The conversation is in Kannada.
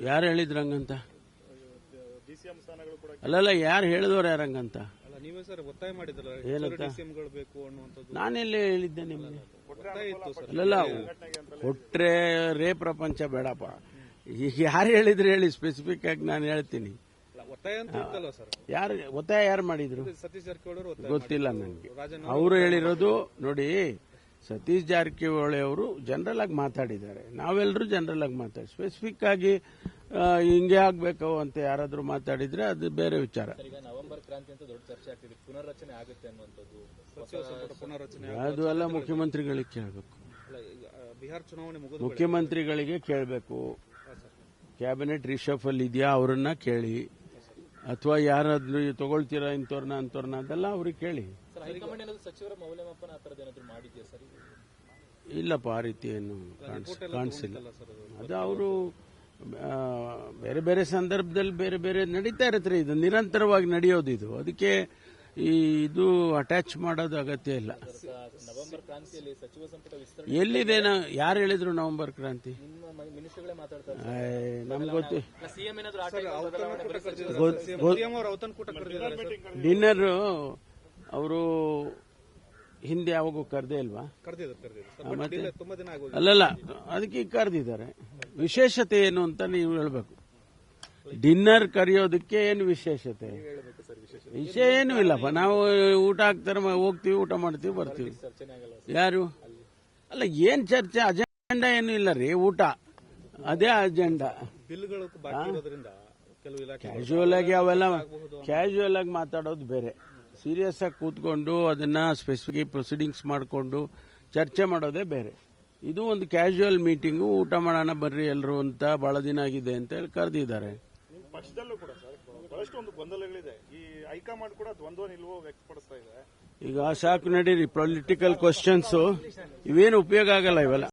ಯಾರು ಹೇಳಿದ್ರು ಹಂಗಂತ? ಅಲ್ಲಲ್ಲ, ಯಾರು ಹೇಳಿದವ್ರು ಯಾರಂಗಂತ? ನೀವೇ ಸರ್ ಒತ್ತಾಯ ಮಾಡಿದ್ರಲ್ಲ ಏನಂತ? ಡಿಸಿಎಂಗಳು ಬೇಕು ಅನ್ನುವಂಥದ್ದು ನಾನೆಲ್ಲೇ ಹೇಳಿದ್ದೆ ನಿಮಗೆ? ಒತ್ತಾಯ ಇತ್ತು ಸರ್. ಅಲ್ಲಲ್ಲ, ಕೊಟ್ರೆ ರೇ ಪ್ರಪಂಚ ಬೇಡಪ್ಪ. ಈಗ ಯಾರು ಹೇಳಿದ್ರೆ ಹೇಳಿ, ಸ್ಪೆಸಿಫಿಕ್ ಆಗಿ ನಾನು ಹೇಳ್ತೀನಿ. ಒತ್ತಾಯ ಅಂತ ಇತ್ತಲ್ಲ ಸರ್. ಯಾರು ಒತ್ತಾಯ ಯಾರು ಮಾಡಿದ್ರು ಸತೀಶ್ ಜಾರಕಿಹೊಳಿ ಅವರು ಒತ್ತಾಯ ಗೊತ್ತಿಲ್ಲ ನನಗೆ. ಅವರು ಹೇಳಿರೋದು ನೋಡಿ, ಸತೀಶ್ ಜಾರಕಿಹೊಳಿ ಅವರು ಜನರಲ್ ಆಗಿ ಮಾತಾಡಿದ್ದಾರೆ, ನಾವೆಲ್ಲರೂ ಜನರಲ್ ಆಗಿ ಮಾತಾಡಿ. ಸ್ಪೆಸಿಫಿಕ್ ಆಗಿ ಹಿಂಗೆ ಆಗ್ಬೇಕು ಅಂತ ಯಾರಾದ್ರೂ ಮಾತಾಡಿದ್ರೆ ಅದು ಬೇರೆ ವಿಚಾರ. ಈಗ ನವೆಂಬರ್ ಕ್ರಾಂತಿ ಅಂತ ದೊಡ್ಡ ಚರ್ಚೆ ಆಗ್ತಿದೆ, ಪುನರ್ರಚನೆ ಆಗುತ್ತೆ ಅನ್ನುವಂಥದ್ದು. ಸಚಿವ ಸಂಪುಟ ಪುನರ್ರಚನೆ ಅದು ಎಲ್ಲ ಮುಖ್ಯಮಂತ್ರಿಗಳಿಗೆ ಕೇಳಬೇಕು, ಬಿಹಾರ ಚುನಾವಣೆ ಮುಗಿದ ಮುಖ್ಯಮಂತ್ರಿಗಳಿಗೆ ಕೇಳಬೇಕು. ಕ್ಯಾಬಿನೆಟ್ ರಿಷಫಲ್ ಇದೆಯಾ ಅವರನ್ನ ಕೇಳಿ, ಅಥವಾ ಯಾರಾದ್ರೂ ತಗೊಳ್ತೀರಾ ಇಂಥವ್ರನ್ನ ಅದೆಲ್ಲ ಅವ್ರಿಗೆ ಕೇಳಿ. ಹೈಕಮಾಂಡ್ ಏನಾದ್ರು ಸಚಿವರ ಮೌಲ್ಯಮಾಪನ ಆ ಥರದ್ದು ಏನಾದ್ರು ಮಾಡಿದ್ಯಾ ಸರ್? ಇಲ್ಲಪ್ಪ, ಆ ರೀತಿ ಏನು ಕಾಣಿಸಿಲ್ಲ. ಅದು ಅವರು ಬೇರೆ ಬೇರೆ ಸಂದರ್ಭದಲ್ಲಿ ಬೇರೆ ಬೇರೆ ನಡೀತಾ ಇರತ್ರಿ. ಇದು ನಿರಂತರವಾಗಿ ನಡೆಯೋದು ಇದು. ಅದಕ್ಕೆ ಇದು ಅಟ್ಯಾಚ್ ಮಾಡೋದು ಅಗತ್ಯ ಇಲ್ಲ. ನವೆಂಬರ್ ಕ್ರಾಂತಿಯಲ್ಲಿ ಸಚಿವ ಸಂಪುಟ ವಿಸ್ತರಣೆ ಎಲ್ಲಿದೆ? ಯಾರು ಹೇಳಿದ್ರು ನವೆಂಬರ್ ಕ್ರಾಂತಿ? ಮಿನಿಸ್ಟರ್ಗಳೇ ಮಾತಾಡ್ತಾರೆ. ನಮ್ಗೆ ಗೊತ್ತು. ಸಿಎಂ ಏನಾದ್ರು ಔತಣಕೂಟ ಕರೆದಿದ್ದಾರೆ. ಡಿನ್ನರ್ ಅವರು ಹಿಂದೆ ಯಾವಾಗೂ ಕರೆದೇ ಇಲ್ವಾ? ಕರೆದಿದ್ದಾರೆ ತುಂಬಾ ದಿನ ಆಗೋದು. ಅಲ್ಲಲ್ಲ, ಅದಕ್ಕೆ ಕರೆದಿದ್ದಾರೆ. ವಿಶೇಷತೆ ಏನು ಅಂತ ನೀವು ಹೇಳಬೇಕು. ಡಿನ್ನರ್ ಕರೆಯೋದಕ್ಕೆ ಏನು ವಿಶೇಷತೆ? ವಿಷಯ ಏನೂ ಇಲ್ಲಪ್ಪ. ನಾವು ಊಟ ಹಾಕ್ತಾರೆ, ಹೋಗ್ತೀವಿ, ಊಟ ಮಾಡ್ತೀವಿ, ಬರ್ತೀವಿ. ಯಾರು? ಅಲ್ಲ, ಏನ್ ಚರ್ಚೆ? ಅಜೆಂಡಾ ಏನು ಇಲ್ಲ ರೀ, ಊಟ ಅದೇ ಅಜೆಂಡಾ. ಬಿಲ್ಗಳು ಬಾಕಿ ಇರೋದ್ರಿಂದ ಕೆಲವು ಇಲಾಖೆ ಕ್ಯಾಶುವಲ್ ಆಗಿ ಅವೆಲ್ಲ ಕ್ಯಾಶುವಲ್ ಆಗಿ ಮಾತಾಡೋದು ಬೇರೆ. ಸೀರಿಯಸ್ ಆಗಿ ಕೂತ್ಕೊಂಡು ಅದನ್ನ ಸ್ಪೆಸಿಫಿಕ್ ಪ್ರೊಸೀಡಿಂಗ್ಸ್ ಮಾಡಿಕೊಂಡು ಚರ್ಚೆ ಮಾಡೋದೇ ಬೇರೆ. ಇದು ಒಂದು ಕ್ಯಾಶುವಲ್ ಮೀಟಿಂಗು, ಊಟ ಮಾಡೋಣ ಬರ್ರಿ ಎಲ್ಲರೂ ಅಂತ, ಬಹಳ ದಿನ ಆಗಿದೆ ಅಂತ ಹೇಳಿ ಕರೆದಿದ್ದಾರೆ. ಪಕ್ಷದಲ್ಲೂ ಕೂಡ ಸರ್ ಬಹಳಷ್ಟು ಒಂದು ಗೊಂದಲಗಳಿದೆ. ಈ ಹೈಕಮಾಂಡ್ ಕೂಡ ದ್ವಂದ್ವ ನಿಲುವು ವ್ಯಕ್ತಪಡಿಸ್ತಾ ಇದೆ. ಈಗ ಸಾಕು ನಡೀರಿ, ಪೊಲಿಟಿಕಲ್ ಕ್ವಶನ್ಸ್ ಇವೇನು ಉಪಯೋಗ ಆಗಲ್ಲ ಇವೆಲ್ಲ.